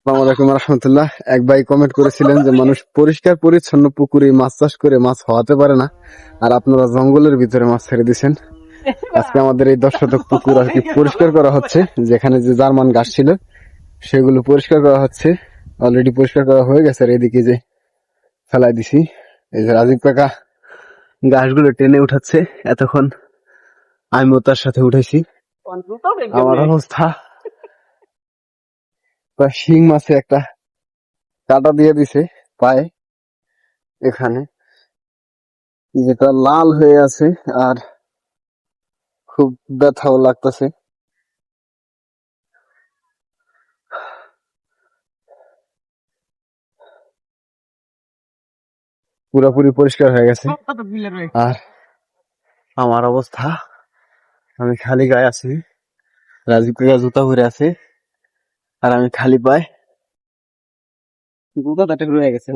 আসসালামু আলাইকুম রহমতুল্লাহ। এক ভাই কমেন্ট করেছিলেন যে মানুষ পরিষ্কার পরিচ্ছন্ন পুকুরে মাছ চাষ করে মাছ হওয়াতে পারে না, আর আপনারা জঙ্গলের ভিতরে মাছ ছেড়ে দিচ্ছেন। আজকে আমাদের এই 10 শতক পুকুর আর কি পরিষ্কার করা হচ্ছে। যেখানে যে জার্মান ঘাস ছিল সেগুলো পরিষ্কার করা হচ্ছে। অলরেডি পরিষ্কার করা হয়ে গেছে, আর এদিকে যে ফেলাই দিছি, এই যে রাজীব কাকা ঘাসগুলো টেনে উঠাচ্ছে। এতক্ষণ আমিও তার সাথে উঠেছি। আমার অবস্থা, শিং মাছে একটা কাটা দিয়ে দিছে পায়ে, এখানে যেটা লাল হয়ে আছে, আর খুব ব্যথাও লাগতেছে। পুরোপুরি পরিষ্কার হয়ে গেছে। আর আমার অবস্থা, আমি খালি গায়ে আছি, রাজীব কাকা জুতা পরে আছে, আর আমি খালি পায়ে। জুতা রয়ে গেছে।